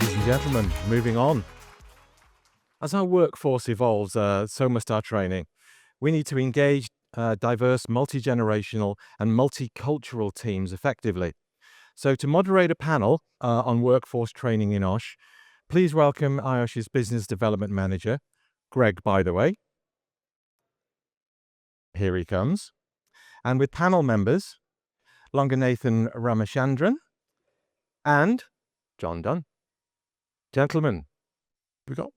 ladies and gentlemen, moving on. As our workforce evolves, so must our training. We need to engage diverse, multi-generational and multicultural teams effectively. So to moderate a panel on workforce training in IOSH, please welcome IOSH's Business Development Manager, Greg, by the way. Here he comes. And with panel members, Longanathan Ramachandran and John Dunn. Gentlemen, we got.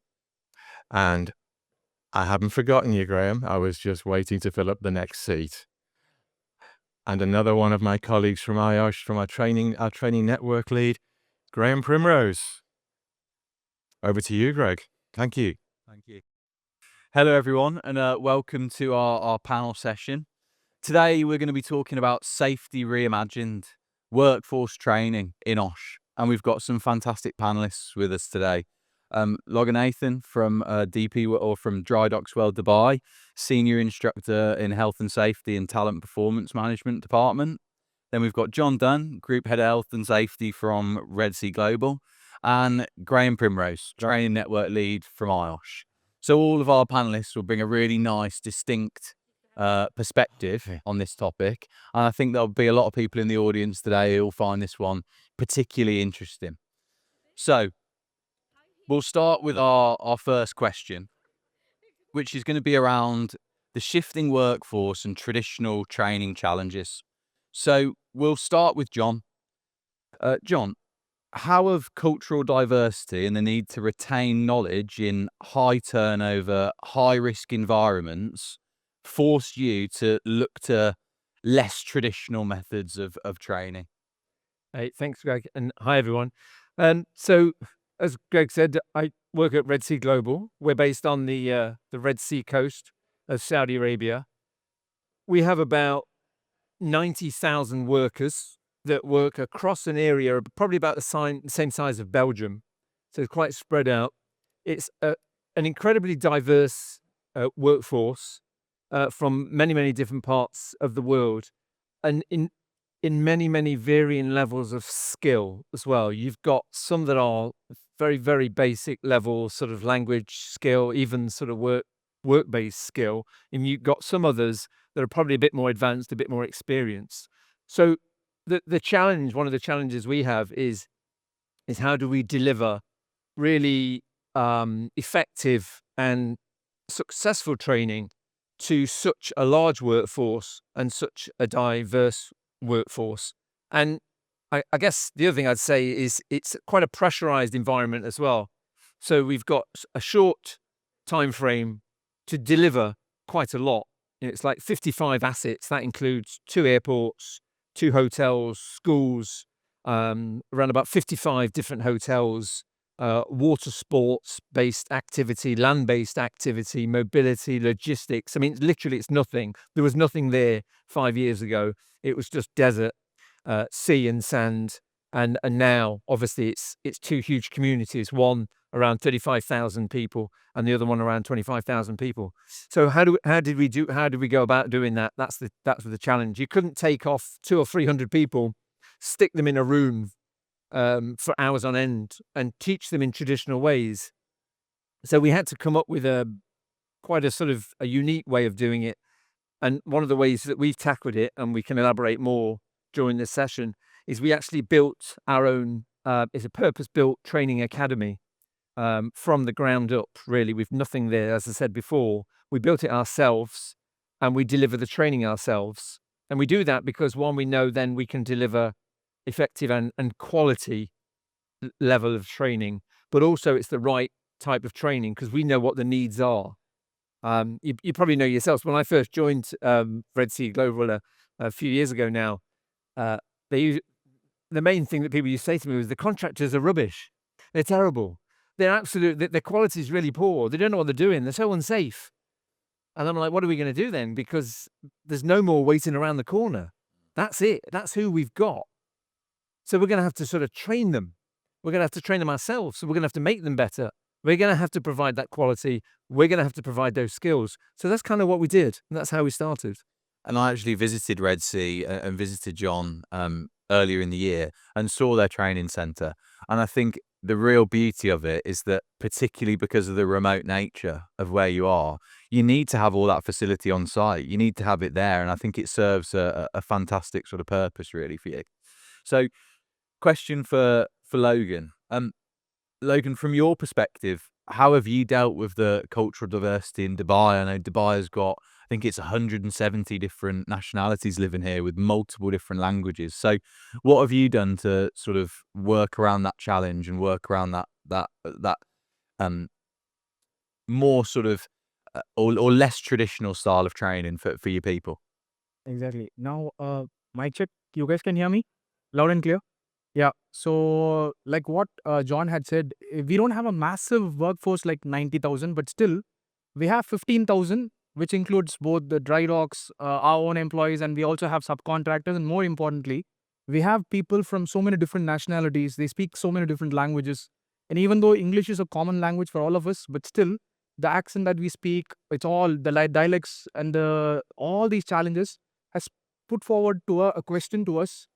And I haven't forgotten you, Graham. I was just waiting to fill up the next seat. And another one of my colleagues from IOSH, from our training network lead, Graham Primrose. Over to you, Greg. Thank you. Thank you. Hello, everyone, and welcome to our panel session. Today, we're going to be talking about safety reimagined, workforce training in IOSH. And we've got some fantastic panelists with us today. Longanathan from DP or from Dry Docks World Dubai, Senior Instructor in Health and Safety and Talent Performance Management Department. Then we've got John Dunn, Group Head of Health and Safety from Red Sea Global, and Graham Primrose, Training Network Lead from IOSH. So all of our panelists will bring a really nice, distinct perspective on this topic. And I think there'll be a lot of people in the audience today who will find this one particularly interesting. So we'll start with our first question, which is going to be around the shifting workforce and traditional training challenges. So we'll start with John. John, how have cultural diversity and the need to retain knowledge in high turnover, high risk environments forced you to look to less traditional methods of training? Hey, thanks, Greg, and hi, everyone. So, as Greg said, I work at Red Sea Global. We're based on the Red Sea coast of Saudi Arabia. We have about 90,000 workers that work across an area probably about the same size of Belgium, so it's quite spread out. It's an incredibly diverse workforce from many, many different parts of the world, and in many, many varying levels of skill as well. You've got some that are very, very basic level, sort of language skill, even sort of work-based skill, and you've got some others that are probably a bit more advanced, a bit more experienced. So the challenge, one of the challenges we have is how do we deliver really effective and successful training to such a large workforce and such a diverse workforce. And I guess the other thing I'd say is it's quite a pressurized environment as well. So we've got a short time frame to deliver quite a lot. It's like 55 assets. That includes 2 airports, 2 hotels, schools, around about 55 different hotels, water sports based activity, land based activity, mobility, logistics. I mean, literally it's nothing. There was nothing there 5 years ago. It was just desert, sea and sand. And now obviously it's 2 huge communities, one around 35,000 people and the other one around 25,000 people. So how did we go about doing that? That's the challenge. You couldn't take off 200 or 300 people, stick them in a room for hours on end and teach them in traditional ways. So we had to come up with quite a sort of a unique way of doing it. And one of the ways that we've tackled it, and we can elaborate more during this session, is we actually built our own, it's a purpose-built training academy from the ground up, really, with nothing there. As I said before, we built it ourselves and we deliver the training ourselves. And we do that because, one, we know then we can deliver effective and quality level of training, but also it's the right type of training because we know what the needs are. You probably know yourselves. When I first joined Red Sea Global a few years ago now, the main thing that people used to say to me was the contractors are rubbish. They're terrible. Their quality is really poor. They don't know what they're doing. They're so unsafe. And I'm like, what are we going to do then? Because there's no more waiting around the corner. That's it. That's who we've got. So we're going to have to sort of train them. We're going to have to train them ourselves. So we're going to have to make them better. We're going to have to provide that quality. We're going to have to provide those skills. So that's kind of what we did. And that's how we started. And I actually visited Red Sea and visited John earlier in the year and saw their training centre. And I think the real beauty of it is that, particularly because of the remote nature of where you are, you need to have all that facility on site. You need to have it there, and I think it serves a fantastic sort of purpose, really, for you. So, question for Logan. Logan, from your perspective, how have you dealt with the cultural diversity in Dubai? I know Dubai has got, I think it's 170 different nationalities living here with multiple different languages. So, what have you done to sort of work around that challenge and work around that um more sort of or less traditional style of training for your people? Exactly. Now, mic check. You guys can hear me loud and clear? Yeah. So, like what John had said, we don't have a massive workforce like 90,000, but still, we have 15,000, which includes both the dry docks, our own employees, and we also have subcontractors. And more importantly, we have people from so many different nationalities. They speak so many different languages. And even though English is a common language for all of us, but still, the accent that we speak, it's all the dialects and all these challenges has put forward to a question to us.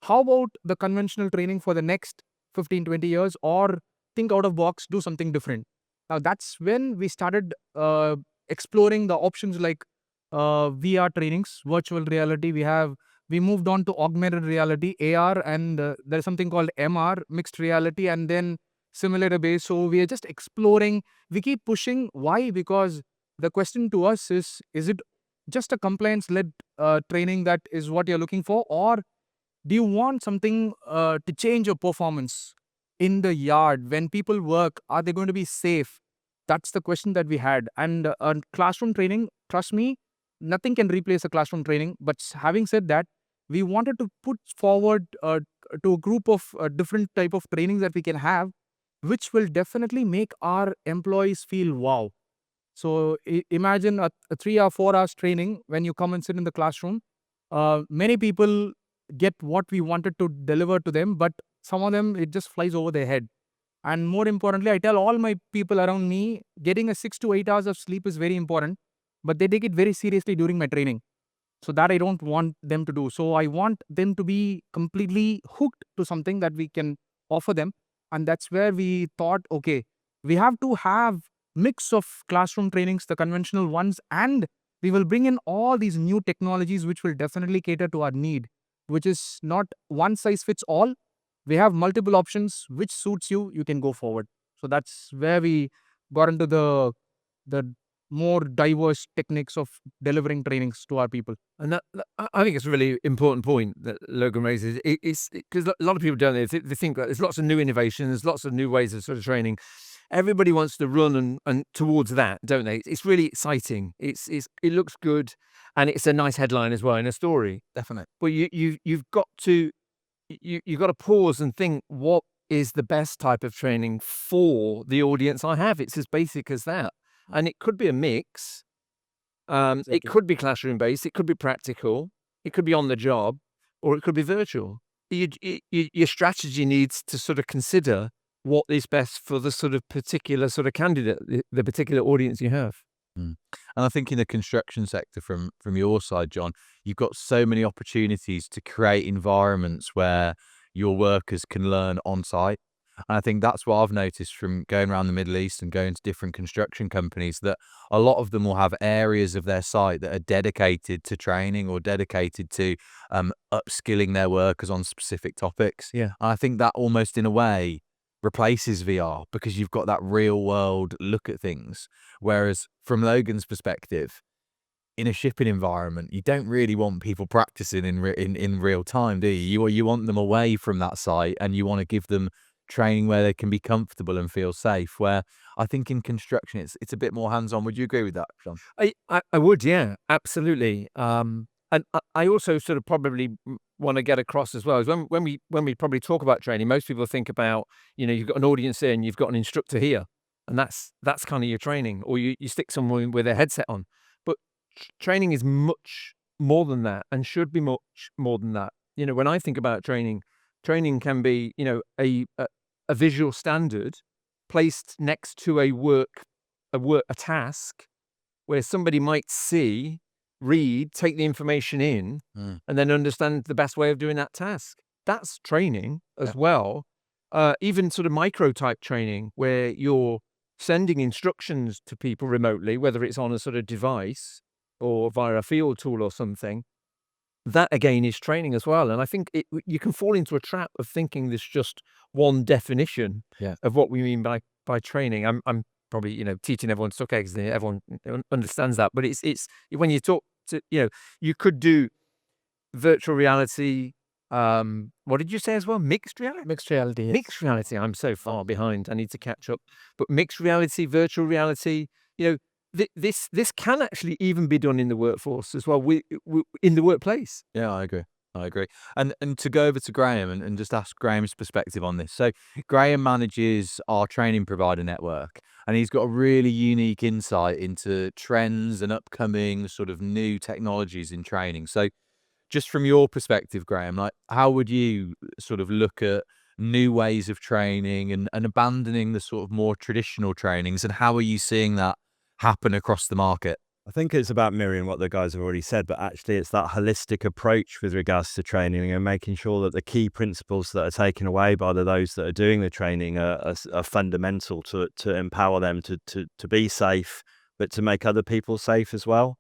How about the conventional training for the next 15, 20 years, or think out of box, do something different? Now, that's when we started exploring the options like VR trainings, virtual reality. We moved on to augmented reality, AR, and there's something called MR, mixed reality, and then simulator based. So we are just exploring. We keep pushing. Why? Because the question to us is it just a compliance led training that is what you're looking for, or do you want something to change your performance in the yard when people work? Are they going to be safe? That's the question that we had. And classroom training, trust me, nothing can replace a classroom training. But having said that, we wanted to put forward to a group of different type of trainings that we can have, which will definitely make our employees feel wow. So imagine a 3 or 4 hours training when you come and sit in the classroom. Many people get what we wanted to deliver to them, but some of them, it just flies over their head. And more importantly, I tell all my people around me, getting a 6 to 8 hours of sleep is very important, but they take it very seriously during my training. So that I don't want them to do. So I want them to be completely hooked to something that we can offer them. And that's where we thought, okay, we have to have mix of classroom trainings, the conventional ones, and we will bring in all these new technologies which will definitely cater to our need, which is not one size fits all. We have multiple options. Which suits you, you can go forward. So that's where we got into the more diverse techniques of delivering trainings to our people. And I think it's a really important point that Logan raises. It's because a lot of people don't. They think that there's lots of new innovation, there's lots of new ways of sort of training. Everybody wants to run and towards that, don't they? It's really exciting. It looks good, and it's a nice headline as well in a story. Definitely. But you've got to pause and think, what is the best type of training for the audience I have? It's as basic as that, and it could be a mix. It could be classroom based, it could be practical, it could be on the job, or it could be virtual. Your strategy needs to sort of consider what is best for the sort of particular sort of candidate, the particular audience you have. And I think in the construction sector, from your side, John, you've got so many opportunities to create environments where your workers can learn on site. And I think that's what I've noticed from going around the Middle East and going to different construction companies, that a lot of them will have areas of their site that are dedicated to training or dedicated to upskilling their workers on specific topics. Yeah. And I think that almost in a way replaces VR, because you've got that real world look at things. Whereas from Logan's perspective, in a shipping environment, you don't really want people practicing in real time, do you? You want them away from that site, and you want to give them training where they can be comfortable and feel safe. Where I think in construction, it's a bit more hands-on. Would you agree with that, John? I would, yeah, absolutely. And I also sort of probably want to get across as well is when we probably talk about training, most people think about, you've got an audience here and you've got an instructor here, and that's kind of your training, or you stick someone with a headset on. But training is much more than that, and should be much more than that. When I think about training can be, a visual standard placed next to a task where somebody might see, read, take the information in, and then understand the best way of doing that task. That's training as well. even sort of micro type training where you're sending instructions to people remotely, whether it's on a sort of device or via a field tool or something. That again is training as well. And I think you can fall into a trap of thinking there's just one definition of what we mean by training. I'm probably, teaching everyone stuck eggs there. Everyone understands that. But it's when you talk to, you could do virtual reality. What did you say as well? Mixed reality? Mixed reality. Yes. Mixed reality. I'm so far behind. I need to catch up. But mixed reality, virtual reality, this can actually even be done in the workforce as well, in the workplace. Yeah, I agree. And to go over to Graham and just ask Graham's perspective on this. So Graham manages our training provider network, and he's got a really unique insight into trends and upcoming sort of new technologies in training. So just from your perspective, Graham, like how would you sort of look at new ways of training and abandoning the sort of more traditional trainings, and how are you seeing that happen across the market? I think it's about mirroring what the guys have already said, but actually it's that holistic approach with regards to training and making sure that the key principles that are taken away by those that are doing the training are fundamental to empower them to be safe, but to make other people safe as well.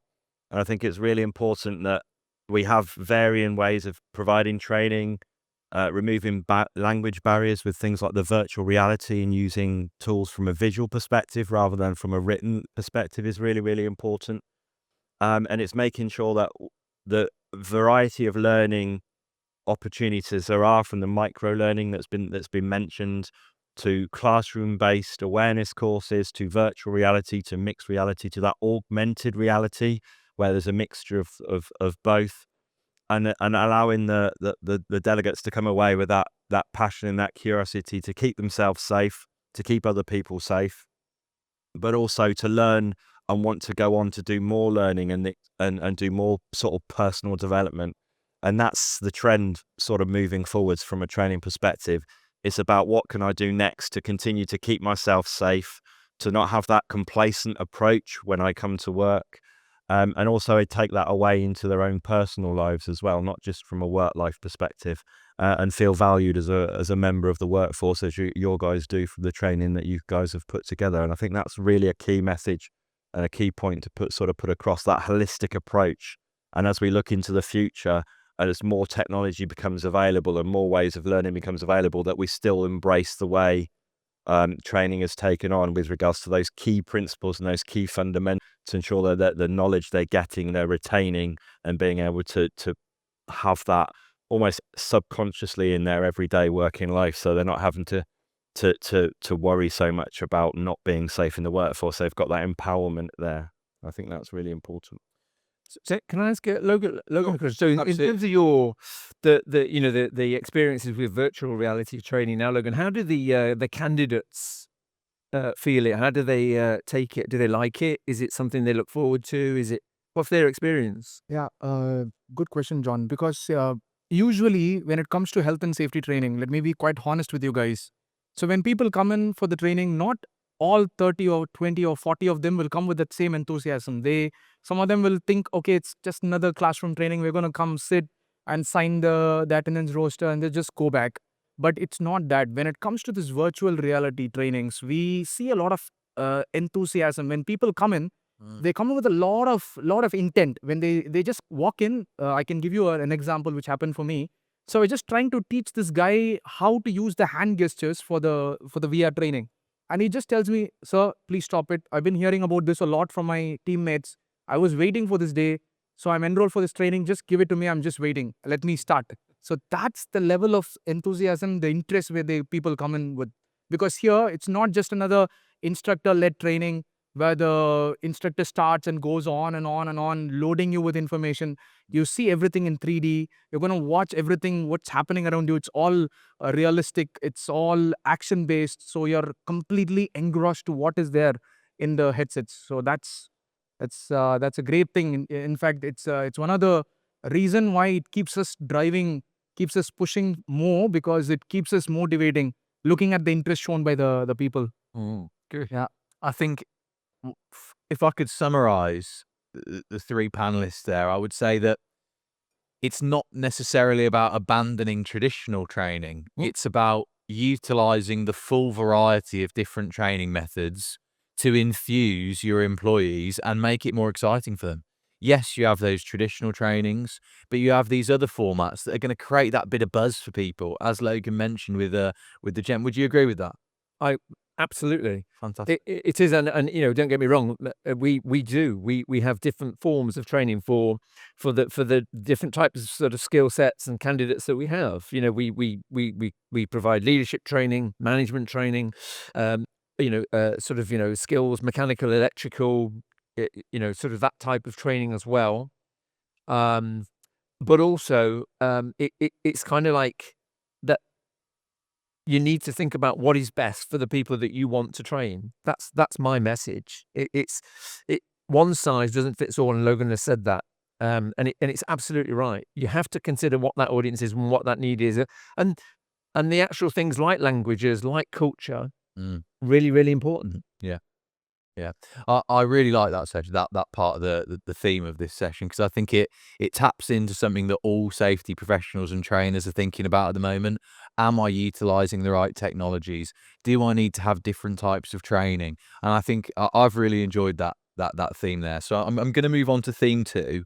And I think it's really important that we have varying ways of providing training, removing language barriers with things like the virtual reality, and using tools from a visual perspective rather than from a written perspective is really, really important. And it's making sure that the variety of learning opportunities there are, from the micro learning that's been mentioned, to classroom-based awareness courses, to virtual reality, to mixed reality, to that augmented reality where there's a mixture of both. And allowing the delegates to come away with that passion and that curiosity to keep themselves safe, to keep other people safe, but also to learn and want to go on to do more learning and do more sort of personal development. And that's the trend sort of moving forwards from a training perspective. It's about what can I do next to continue to keep myself safe, to not have that complacent approach when I come to work. And also take that away into their own personal lives as well, not just from a work life perspective, and feel valued as a member of the workforce, as your guys do from the training that you guys have put together. And I think that's really a key message and a key point to put across, that holistic approach. And as we look into the future, and as more technology becomes available and more ways of learning becomes available, that we still embrace the way training is taken on with regards to those key principles and those key fundamentals, to ensure that the knowledge they're getting, they're retaining, and being able to have that almost subconsciously in their everyday working life, so they're not having to worry so much about not being safe in the workforce. They've got that empowerment there. I think that's really important. So can I ask Logan a question? So in terms of your the experiences with virtual reality training now, Logan, how do the candidates feel it? How do they take it? Do they like it? Is it something they look forward to? What's their experience? Yeah, good question, John. Because usually when it comes to health and safety training, let me be quite honest with you guys. So when people come in for the training, not all 30 or 20 or 40 of them will come with that same enthusiasm. Some of them will think, okay, it's just another classroom training. We're going to come sit and sign the attendance roster and they just go back. But it's not that. When it comes to this virtual reality trainings, we see a lot of enthusiasm. When people come in, they come in with a lot of intent. When they just walk in, I can give you an example which happened for me. So I was just trying to teach this guy how to use the hand gestures for the VR training. And he just tells me, sir, please stop it. I've been hearing about this a lot from my teammates. I was waiting for this day. So I'm enrolled for this training. Just give it to me. I'm just waiting. Let me start. So that's the level of enthusiasm, the interest where the people come in with. Because here, it's not just another instructor-led training where the instructor starts and goes on and on and on, loading you with information. You see everything in 3D. You're going to watch everything, what's happening around you. It's all realistic. It's all action-based. So you're completely engrossed to what is there in the headsets. So that's a great thing. In fact, it's one of the reason why it keeps us driving, keeps us pushing more, because it keeps us motivating, looking at the interest shown by the people. Good. Yeah, I think if I could summarize the three panelists there, I would say that it's not necessarily about abandoning traditional training. It's about utilizing the full variety of different training methods to infuse your employees and make it more exciting for them. Yes, you have those traditional trainings, but you have these other formats that are going to create that bit of buzz for people, as Logan mentioned with the gem. Would you agree with that? Absolutely. Fantastic. It is, and you know, don't get me wrong. We have different forms of training for the different types of sort of skill sets and candidates that we have. You know, we provide leadership training, management training, sort of, you know, skills, mechanical, electrical, you know, sort of that type of training as well. But also, it's kind of like that. You need to think about what is best for the people that you want to train. That's my message. One size doesn't fit all, and Logan has said that, and it's absolutely right. You have to consider what that audience is and what that need is, and the actual things like languages, like culture, really, really important. Yeah, I really like that session, that part of the theme of this session, because I think it taps into something that all safety professionals and trainers are thinking about at the moment. Am I utilizing the right technologies? Do I need to have different types of training? And I think I've really enjoyed that theme there. So I'm going to move on to theme 2,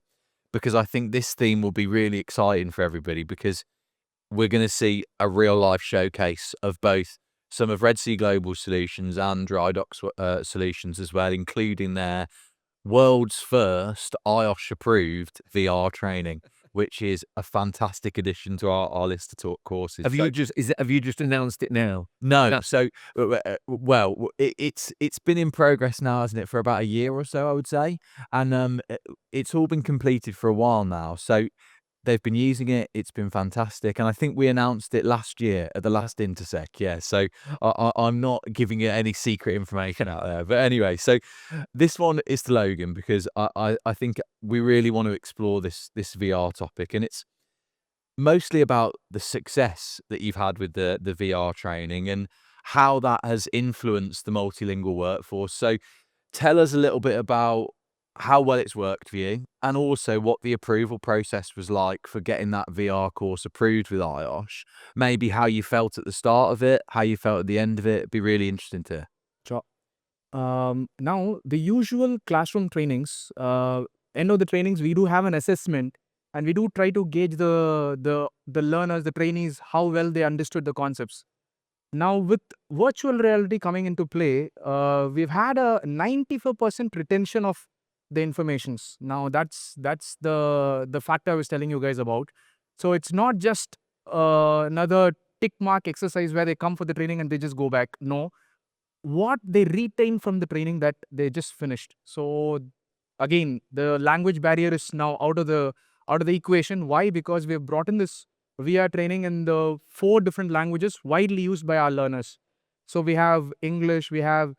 because I think this theme will be really exciting for everybody, because we're going to see a real life showcase of both some of Red Sea Global solutions and Dry Dock solutions as well, including their world's first IOSH approved VR training, which is a fantastic addition to our list of talk courses. Have you just announced it now? No. So, well, it's been in progress now, hasn't it, for about a year or so, I would say, and it's all been completed for a while now. So they've been using it. It's been fantastic. And I think we announced it last year at the last Intersec. Yeah. So I'm not giving it any secret information out there. But anyway, so this one is to Logan, because I think we really want to explore this VR topic. And it's mostly about the success that you've had with the VR training and how that has influenced the multilingual workforce. So tell us a little bit about how well it's worked for you, and also what the approval process was like for getting that VR course approved with IOSH. Maybe how you felt at the start of it, how you felt at the end of it. It'd be really interesting to. Sure. Now, the usual classroom trainings, end of the trainings, we do have an assessment, and we do try to gauge the learners, the trainees, how well they understood the concepts. Now, with virtual reality coming into play, we've had a 94% retention of the informations. Now, that's the factor I was telling you guys about. So it's not just another tick mark exercise where they come for the training and they just go back. No, what they retain from the training that they just finished. So again, the language barrier is now out of the equation. Why? Because we have brought in this VR training in the 4 different languages widely used by our learners. So we have English, we have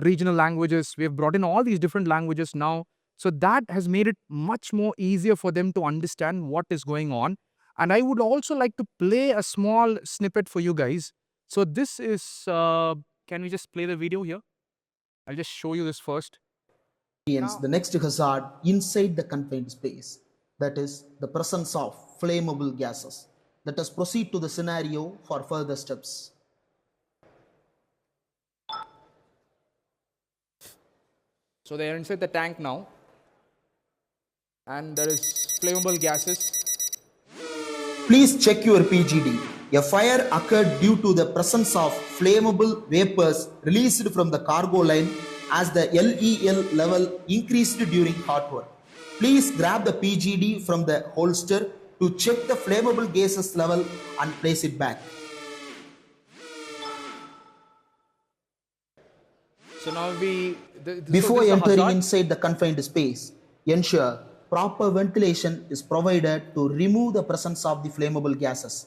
regional languages. We have brought in all these different languages now. So that has made it much more easier for them to understand what is going on. And I would also like to play a small snippet for you guys. So this is, can we just play the video here? I'll just show you this first. The next hazard inside the confined space, that is the presence of flammable gases. Let us proceed to the scenario for further steps. So they are inside the tank now, and there is flammable gases. Please check your PGD. A fire occurred due to the presence of flammable vapors released from the cargo line as the LEL level increased during hot work. Please grab the PGD from the holster to check the flammable gases level and place it back. So now Before entering inside the confined space, ensure proper ventilation is provided to remove the presence of the flammable gases.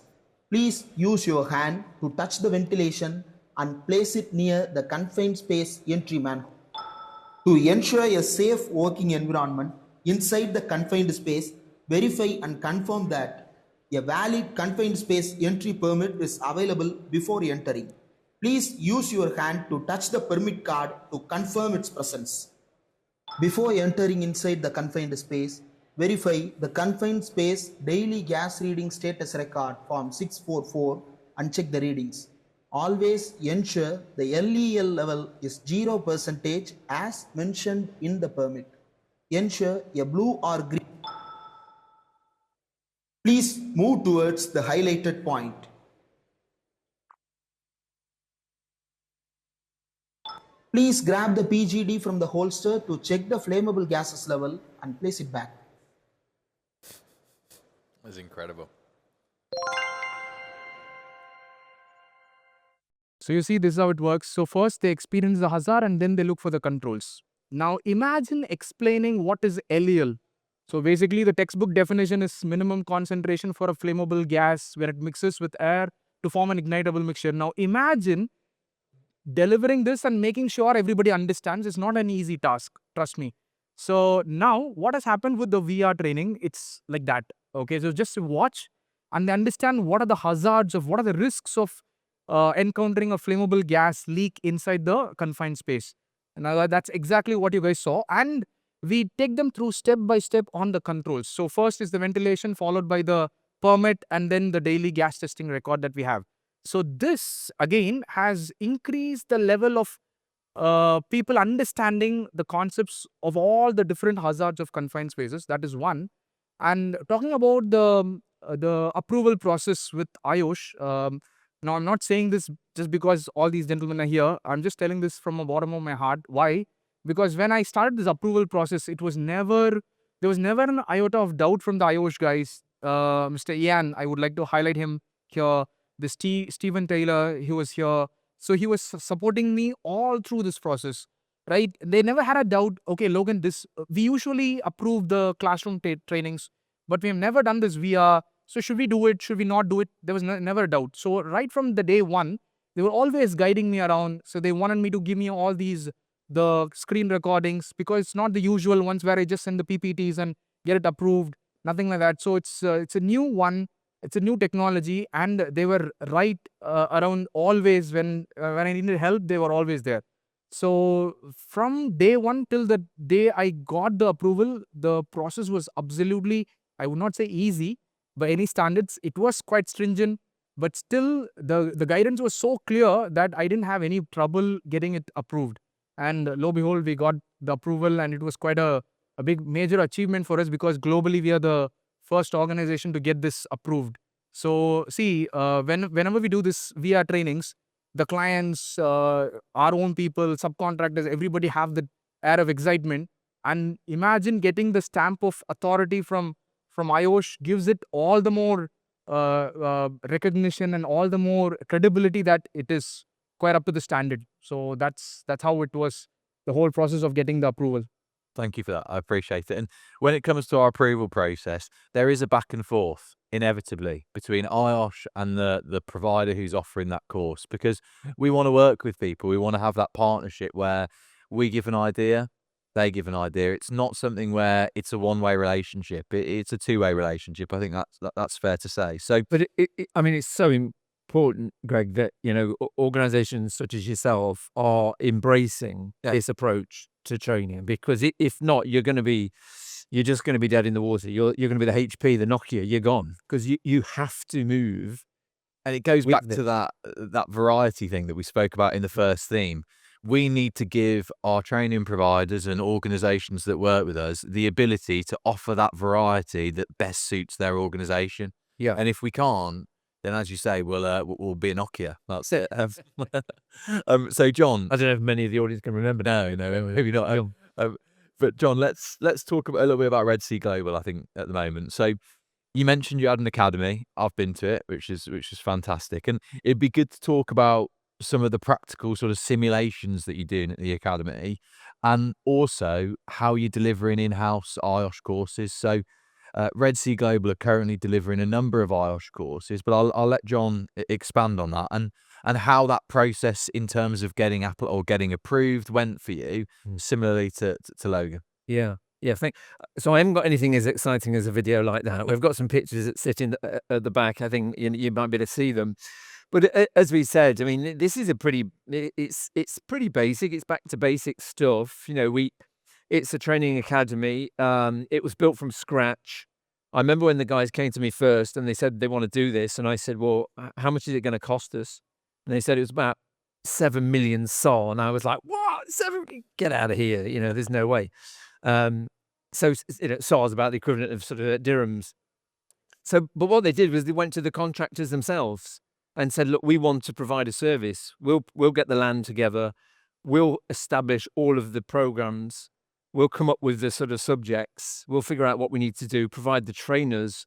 Please use your hand to touch the ventilation and place it near the confined space entry manhole. To ensure a safe working environment inside the confined space, verify and confirm that a valid confined space entry permit is available before entering. Please use your hand to touch the permit card to confirm its presence. Before entering inside the confined space, verify the confined space daily gas reading status record form 644 and check the readings. Always ensure the LEL level is 0% as mentioned in the permit. Ensure a blue or green. Please move towards the highlighted point. Please grab the PGD from the holster to check the flammable gases level and place it back. That's incredible. So you see, this is how it works. So first they experience the hazard and then they look for the controls. Now imagine explaining what is LEL. So basically the textbook definition is minimum concentration for a flammable gas where it mixes with air to form an ignitable mixture. Now imagine delivering this and making sure everybody understands is not an easy task, trust me. So now what has happened with the VR training, it's like that. Okay, so just watch and understand what are the hazards of, what are the risks of encountering a flammable gas leak inside the confined space. And that's exactly what you guys saw. And we take them through step by step on the controls. So first is the ventilation, followed by the permit, and then the daily gas testing record that we have. So this again has increased the level of people understanding the concepts of all the different hazards of confined spaces. That is one. And talking about the approval process with IOSH, now I'm not saying this just because all these gentlemen are here. I'm just telling this from the bottom of my heart. Why? Because when I started this approval process, there was never an iota of doubt from the IOSH guys. Mr. Ian, I would like to highlight him here. Stephen Taylor, he was here. So he was supporting me all through this process, right? They never had a doubt. Okay, Logan, we usually approve the classroom trainings, but we have never done this VR. So should we do it? Should we not do it? There was never a doubt. So right from the day one, they were always guiding me around. So they wanted me to give me all the screen recordings, because it's not the usual ones where I just send the PPTs and get it approved. Nothing like that. So it's a new one. It's a new technology, and they were right around always when I needed help. They were always there. So from day one till the day I got the approval, the process was absolutely, I would not say easy by any standards. It was quite stringent, but still the guidance was so clear that I didn't have any trouble getting it approved. And lo and behold, we got the approval, and it was quite a big major achievement for us, because globally we are the first organization to get this approved. So see, whenever we do this VR trainings, the clients, our own people, subcontractors, everybody have the air of excitement. And imagine getting the stamp of authority from IOSH gives it all the more recognition and all the more credibility that it is quite up to the standard. So that's how it was, the whole process of getting the approval. Thank you for that. I appreciate it. And when it comes to our approval process, there is a back and forth inevitably between IOSH and the provider who's offering that course, because we want to work with people. We want to have that partnership where we give an idea, they give an idea. It's not something where it's a one-way relationship. It's a two-way relationship. I think that's fair to say. So, But I mean, it's so important, Greg, that organizations such as yourself are embracing this approach to training, because if not, you're just going to be dead in the water. You're going to be the HP, the Nokia. You're gone, because you have to move. And it goes back to that variety thing that we spoke about in the first theme. We need to give our training providers and organizations that work with us the ability to offer that variety that best suits their organization. Yeah. And if we can't, then as you say, we'll be a Nokia. That's it. So John, I don't know if many of the audience can remember. No, maybe not. But John, let's talk a little bit about Red Sea Global, I think, at the moment. So you mentioned you had an academy. I've been to it, which is fantastic. And it'd be good to talk about some of the practical sort of simulations that you're doing at the academy, and also how you're delivering in-house IOSH courses. So Red Sea Global are currently delivering a number of IOSH courses, but I'll let John expand on that and how that process in terms of getting getting approved went for you, similarly to Logan. Yeah. So I haven't got anything as exciting as a video like that. We've got some pictures that sit in at the back. I think you might be able to see them. But as we said, I mean, this is it's pretty basic. It's back to basic stuff. It's a training academy. It was built from scratch. I remember when the guys came to me first and they said they want to do this, and I said, well, how much is it going to cost us? And they said it was about 7 million SAR, and I was like, what? Get out of here! There's no way. So SAR is about the equivalent of sort of dirhams. So, but what they did was they went to the contractors themselves and said, look, we want to provide a service. We'll get the land together. We'll establish all of the programs. We'll come up with the sort of subjects. We'll figure out what we need to do, provide the trainers,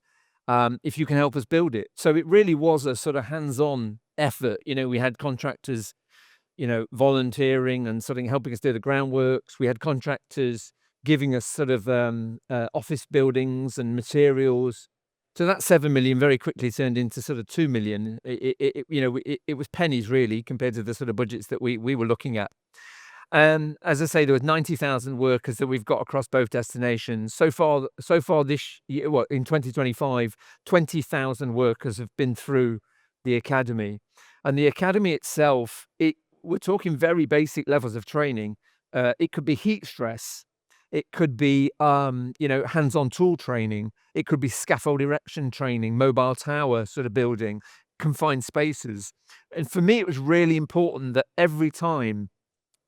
if you can help us build it. So it really was a sort of hands-on effort. We had contractors, volunteering and sort of helping us do the groundworks. We had contractors giving us sort of office buildings and materials. So that 7 million very quickly turned into sort of 2 million. It was pennies really compared to the sort of budgets that we were looking at. And as I say, there was 90,000 workers that we've got across both destinations. So far this year, in 2025, 20,000 workers have been through the academy. And the academy itself, we're talking very basic levels of training. It could be heat stress. It could be, hands-on tool training. It could be scaffold erection training, mobile tower sort of building, confined spaces. And for me, it was really important that every time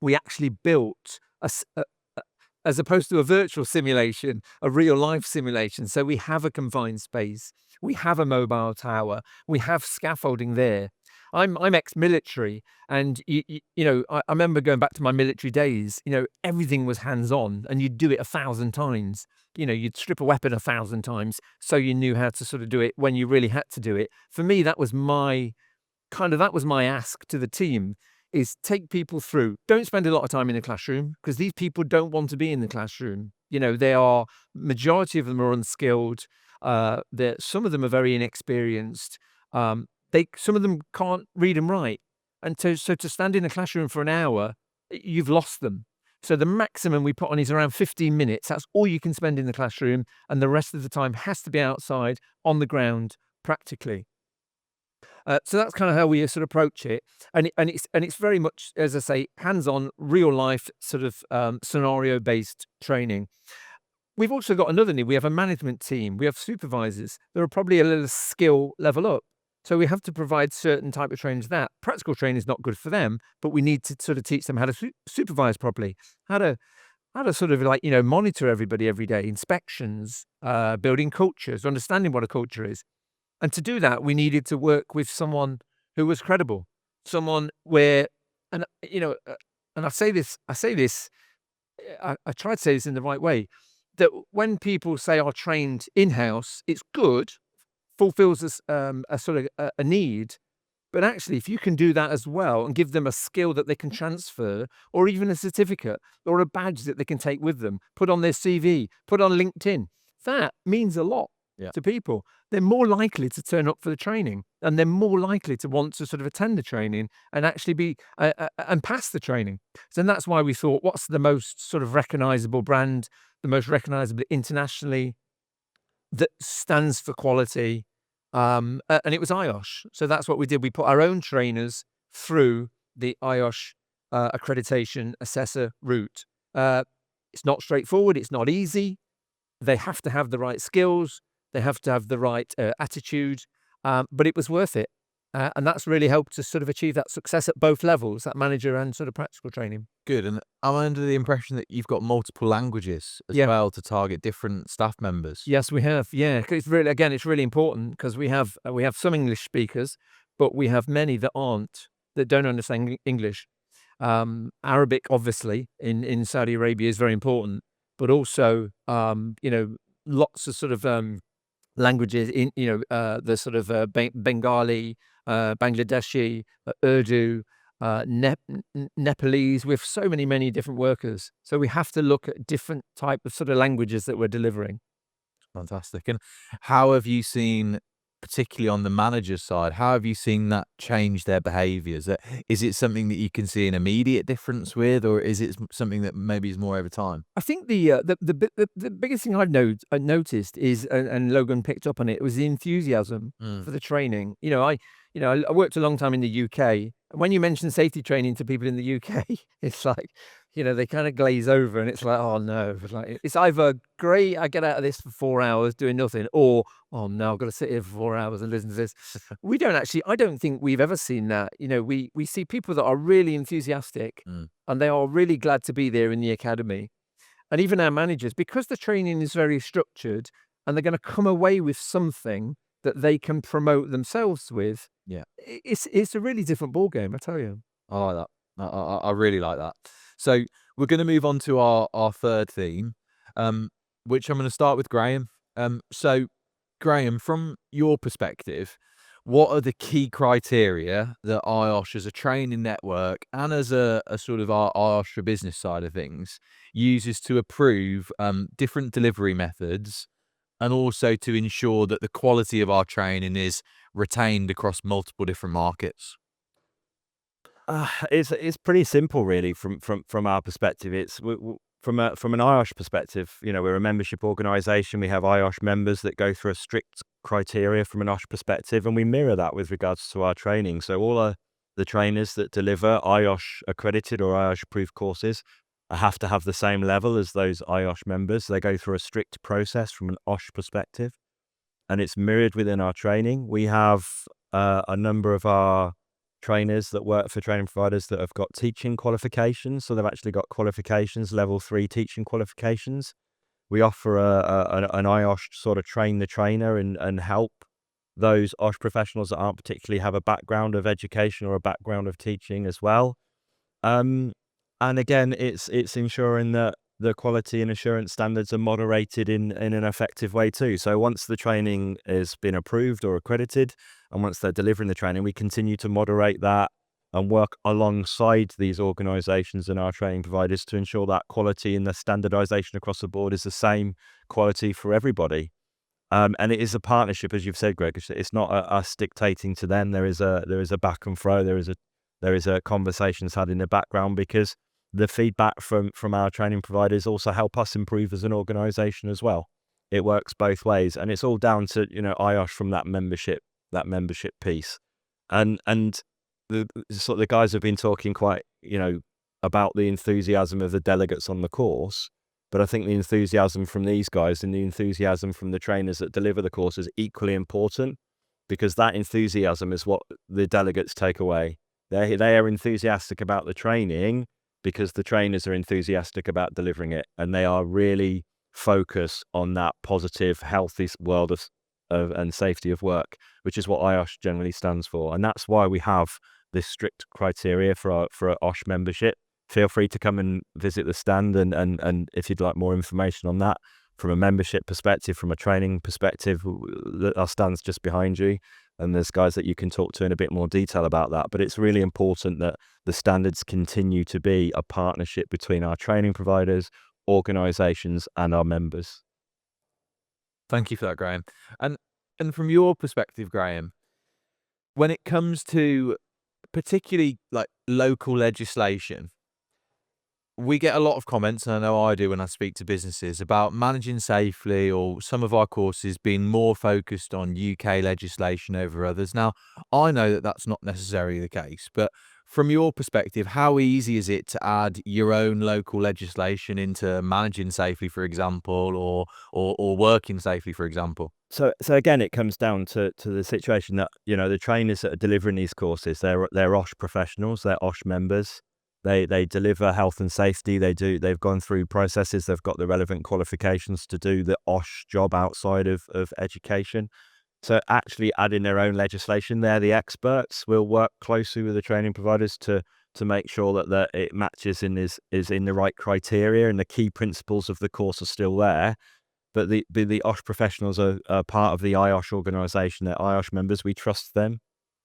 we actually built as opposed to a virtual simulation, a real life simulation. So we have a confined space, we have a mobile tower, we have scaffolding there. I'm ex-military, and I remember going back to my military days. Everything was hands-on, and you'd do it 1,000 times. You'd strip a weapon 1,000 times, so you knew how to sort of do it when you really had to do it. For me, that was my ask to the team: is take people through. Don't spend a lot of time in the classroom, because these people don't want to be in the classroom. Majority of them are unskilled. Some of them are very inexperienced. Some of them can't read and write. And so to stand in a classroom for an hour, you've lost them. So the maximum we put on is around 15 minutes. That's all you can spend in the classroom. And the rest of the time has to be outside on the ground, practically. So that's kind of how we sort of approach it. And it's very much, as I say, hands-on, real life sort of scenario-based training. We've also got another need. We have a management team. We have supervisors. They're probably a little skill level up. So we have to provide certain type of training to that. Practical training is not good for them, but we need to sort of teach them how to supervise properly, how to sort of monitor everybody every day, inspections, building cultures, understanding what a culture is. And to do that, we needed to work with someone who was credible, someone where, and I say this, I try to say this in the right way, that when people say are trained in-house, it's good, fulfills a sort of a need, but actually if you can do that as well and give them a skill that they can transfer, or even a certificate or a badge that they can take with them, put on their CV, put on LinkedIn, that means a lot to people. They're more likely to turn up for the training, and they're more likely to want to sort of attend the training and actually be and pass the training. So that's why we thought, what's the most sort of recognizable brand, the most recognizable internationally, that stands for quality, and it was IOSH. So that's what we did. We put our own trainers through the IOSH accreditation assessor route. It's not straightforward. It's not easy. They have to have the right skills. They have to have the right attitude, but it was worth it. And that's really helped us sort of achieve that success at both levels, that manager and sort of practical training. Good. And I'm under the impression that you've got multiple languages as well to target different staff members. Yes, we have. Yeah, 'cause it's really important, because we have some English speakers, but we have many that don't understand English. Arabic, obviously, in Saudi Arabia is very important, but also lots of sort of languages in the sort of Bengali, Bangladeshi, Urdu, Nepalese. We have so many different workers, so we have to look at different type of sort of languages that we're delivering. Fantastic. And how have you seen, particularly on the manager's side, how have you seen that change their behaviours? Is it something that you can see an immediate difference with, or is it something that maybe is more over time? I think the biggest thing I noticed is, and Logan picked up on it, was the enthusiasm for the training. I worked a long time in the UK. And when you mention safety training to people in the UK, it's like they kind of glaze over, and it's like, oh no, it's either great, I get out of this for 4 hours doing nothing, or oh no, I've got to sit here for 4 hours and listen to this. I don't think we've ever seen that. We see people that are really enthusiastic and they are really glad to be there in the academy. And even our managers, because the training is very structured and they're going to come away with something that they can promote themselves with. Yeah. It's a really different ballgame, I tell you. I like that. I really like that. So we're going to move on to our third theme, which I'm going to start with Graham. So Graham, from your perspective, what are the key criteria that IOSH as a training network and as a sort of our IOSH for business side of things uses to approve different delivery methods and also to ensure that the quality of our training is retained across multiple different markets? It's pretty simple, really, from our perspective. It's from an IOSH perspective. We're a membership organisation. We have IOSH members that go through a strict criteria from an IOSH perspective, and we mirror that with regards to our training. So all the trainers that deliver IOSH accredited or IOSH approved courses have to have the same level as those IOSH members. They go through a strict process from an OSH perspective, and it's mirrored within our training. We have a number of our trainers that work for training providers that have got teaching qualifications. So they've actually got qualifications, level 3 teaching qualifications. We offer an IOSH sort of train the trainer and help those OSH professionals that aren't particularly have a background of education or a background of teaching as well. And again, it's ensuring that the quality and assurance standards are moderated in an effective way too. So once the training has been approved or accredited, and once they're delivering the training, we continue to moderate that and work alongside these organisations and our training providers to ensure that quality and the standardisation across the board is the same quality for everybody. And it is a partnership, as you've said, Greg. It's not us dictating to them. There is a back and fro. There is a conversations had in the background, because the feedback from our training providers also help us improve as an organisation as well. It works both ways, and it's all down to IOSH from that membership piece. And the guys have been talking quite about the enthusiasm of the delegates on the course, but I think the enthusiasm from these guys and the enthusiasm from the trainers that deliver the course is equally important, because that enthusiasm is what the delegates take away. They are enthusiastic about the training because the trainers are enthusiastic about delivering it, and they are really focused on that positive, healthy world of and safety of work, which is what IOSH generally stands for. And that's why we have this strict criteria for our OSH membership. Feel free to come and visit the stand, and if you'd like more information on that from a membership perspective, from a training perspective, our stand's just behind you, and there's guys that you can talk to in a bit more detail about that. But it's really important that the standards continue to be a partnership between our training providers, organisations, and our members. Thank you for that, Graham. And from your perspective, Graham, when it comes to particularly like local legislation, we get a lot of comments, and I know I do when I speak to businesses, about managing safely or some of our courses being more focused on UK legislation over others. Now, I know that that's not necessarily the case, but from your perspective, how easy is it to add your own local legislation into managing safely, for example, or working safely, for example? So again, it comes down to the situation that the trainers that are delivering these courses, they're OSH professionals, they're OSH members. They deliver health and safety. They've gone through processes. They've got the relevant qualifications to do the OSH job outside of education. So actually adding their own legislation, they're the experts. We'll work closely with the training providers to make sure that it matches and is in the right criteria, and the key principles of the course are still there. But the OSH professionals are part of the IOSH organisation. They're IOSH members. We trust them.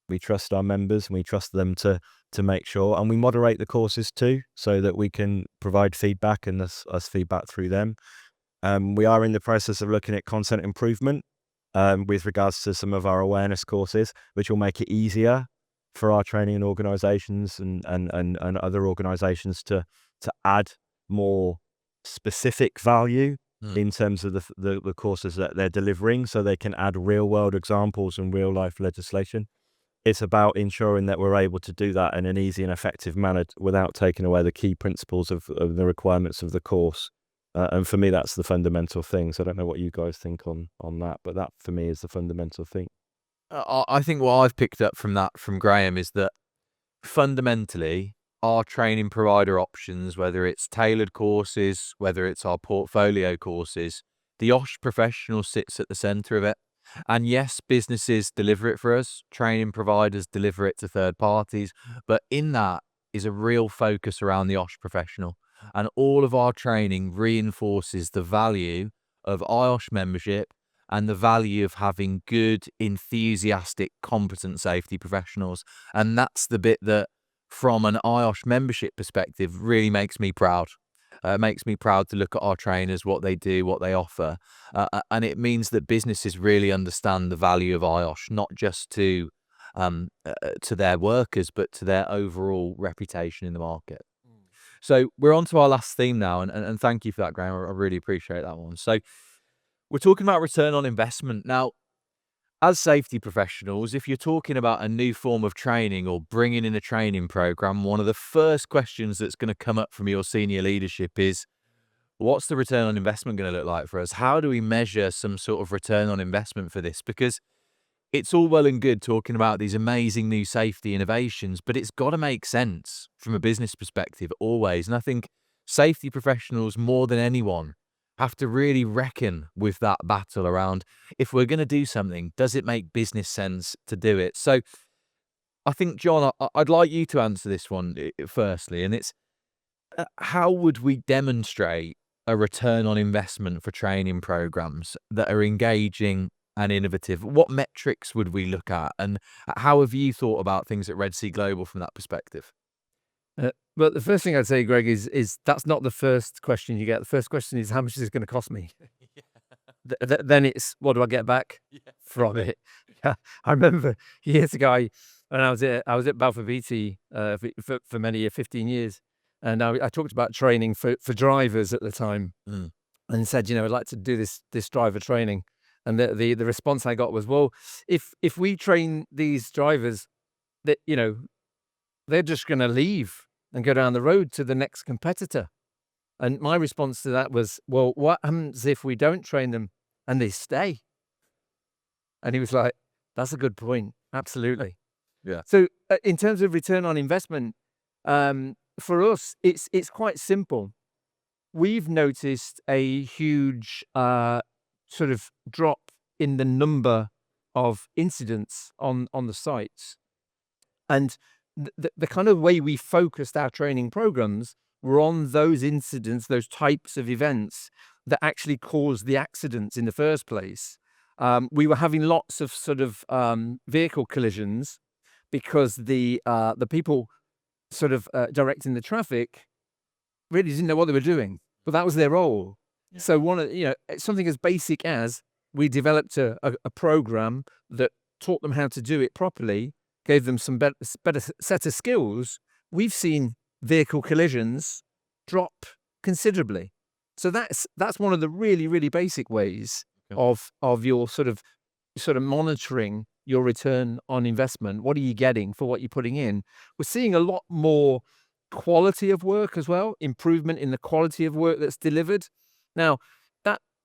We trust our members, and we trust them to make sure. And we moderate the courses too, so that we can provide feedback and us feedback through them. We are in the process of looking at content improvement with regards to some of our awareness courses, which will make it easier for our training organisations and other organisations to add more specific value in terms of the courses that they're delivering, so they can add real world examples and real life legislation. it's about ensuring that we're able to do that in an easy and effective manner without taking away the key principles of the requirements of the course. And for me, that's the fundamental thing. So I don't know what you guys think on that, but that for me is the fundamental thing. I think what I've picked up from Graham is that fundamentally our training provider options, whether it's tailored courses, whether it's our portfolio courses, the OSH professional sits at the centre of it. And yes, businesses deliver it for us, training providers deliver it to third parties, but in that is a real focus around the OSH professional. And all of our training reinforces the value of IOSH membership and the value of having good, enthusiastic, competent safety professionals. And that's the bit that, from an IOSH membership perspective, really makes me proud. It makes me proud to look at our trainers, what they do, what they offer. And it means that businesses really understand the value of IOSH, not just to their workers, but to their overall reputation in the market. So we're on to our last theme now, and thank you for that, Graham. I really appreciate that one. So we're talking about return on investment. Now, as safety professionals, if you're talking about a new form of training or bringing in a training program, one of the first questions that's going to come up from your senior leadership is, what's the return on investment going to look like for us? How do we measure some sort of return on investment for this? Because it's all well and good talking about these amazing new safety innovations, but it's got to make sense from a business perspective always. And I think safety professionals, more than anyone, have to really reckon with that battle around, if we're going to do something, does it make business sense to do it? So I think, John, I'd like you to answer this one firstly, and it's how would we demonstrate a return on investment for training programs that are engaging and innovative? What metrics would we look at, and how have you thought about things at Red Sea Global from that perspective? Well, the first thing I'd say, Greg, is that's not the first question you get. The first question is, how much is it going to cost me? Then it's, what do I get back from it? Yeah, I remember years ago, when I was at Balfour Beatty for many years, 15 years, and I talked about training for drivers at the time, and said, I'd like to do this driver training, and the response I got was, well, if we train these drivers, that they're just going to leave and go down the road to the next competitor. And my response to that was, well, what happens if we don't train them and they stay? And he was like, that's a good point. Absolutely. Yeah. So in terms of return on investment, for us, it's quite simple. We've noticed a huge sort of drop in the number of incidents on the sites. And the kind of way we focused our training programs were on those incidents, those types of events that actually caused the accidents in the first place. We were having lots of sort of vehicle collisions because the people sort of directing the traffic really didn't know what they were doing, but that was their role. Yeah. So something as basic as we developed a program that taught them how to do it properly, gave them some better set of skills. We've seen vehicle collisions drop considerably. So that's one of the really, really basic ways of your sort of monitoring your return on investment. What are you getting for what you're putting in? We're seeing a lot more quality of work as well, improvement in the quality of work that's delivered. Now,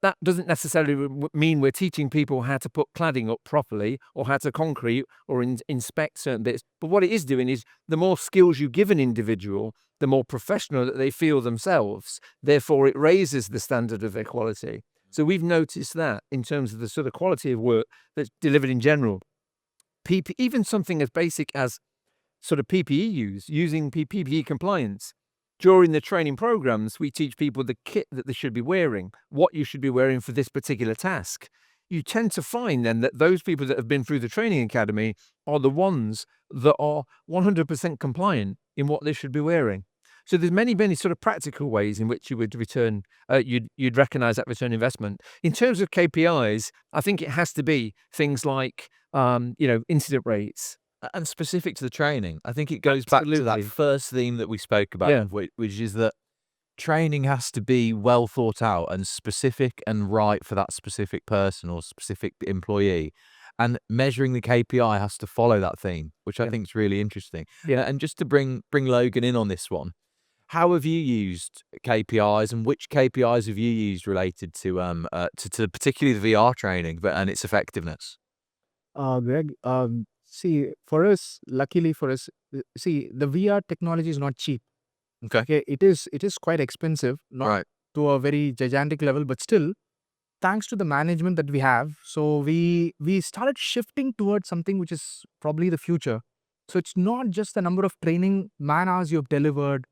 that doesn't necessarily mean we're teaching people how to put cladding up properly or how to concrete or inspect certain bits. But what it is doing is, the more skills you give an individual, the more professional that they feel themselves. Therefore, it raises the standard of their quality. So we've noticed that in terms of the sort of quality of work that's delivered in general. Even something as basic as sort of PPE use, using PPE compliance. During the training programs, we teach people the kit that they should be wearing, what you should be wearing for this particular task. You tend to find then that those people that have been through the training academy are the ones that are 100% compliant in what they should be wearing. So there's many, many sort of practical ways in which you would you'd recognize that return investment. In terms of KPIs, I think it has to be things like, incident rates. And specific to the training, I think it goes back to that first theme that we spoke about, which is that training has to be well thought out and specific and right for that specific person or specific employee. and measuring the KPI has to follow that theme, which I Yeah. think is really interesting. Yeah. And just to bring Logan in on this one, how have you used KPIs, and which KPIs have you used related to particularly the VR training and its effectiveness? Greg, see, for us, luckily for us, see, the VR technology is not cheap. Okay. Okay, it is quite expensive, not Right. to a very gigantic level, but still, thanks to the management that we have, so we started shifting towards something which is probably the future. So it's not just the number of training man hours you've delivered,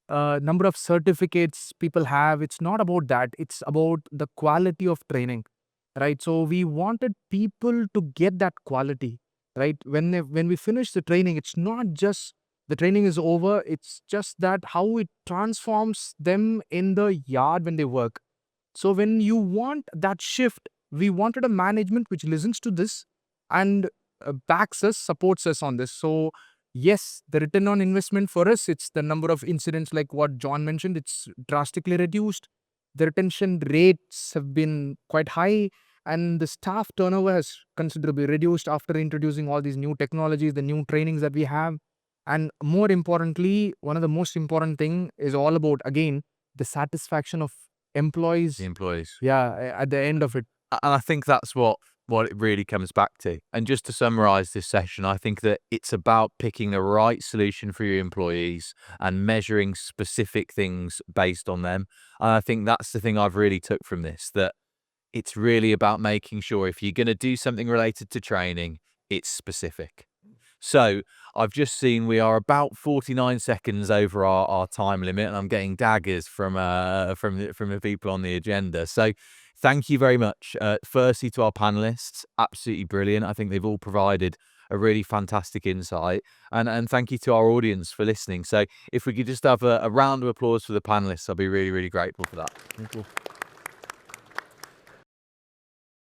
number of certificates people have. It's not about that. It's about the quality of training, right? So we wanted people to get that quality, right? When we finish the training, it's not just the training is over. It's just that how it transforms them in the yard when they work. So when you want that shift, we wanted a management which listens to this and backs us, supports us on this. So yes, the return on investment for us, it's the number of incidents like what John mentioned, it's drastically reduced. The retention rates have been quite high, and the staff turnover has considerably reduced after introducing all these new technologies, the new trainings that we have. And more importantly, one of the most important thing is all about, again, the satisfaction of employees. The employees. Yeah, at the end of it. And I think that's what it really comes back to. And just to summarize this session, I think that it's about picking the right solution for your employees and measuring specific things based on them. And I think that's the thing I've really took from this, that it's really about making sure if you're going to do something related to training, it's specific. So I've just seen we are about 49 seconds over our time limit, and I'm getting daggers from the people on the agenda. So thank you very much. Firstly, to our panelists, absolutely brilliant. I think they've all provided a really fantastic insight, and thank you to our audience for listening. So if we could just have a round of applause for the panelists, I'd be really, really grateful for that. Thank you.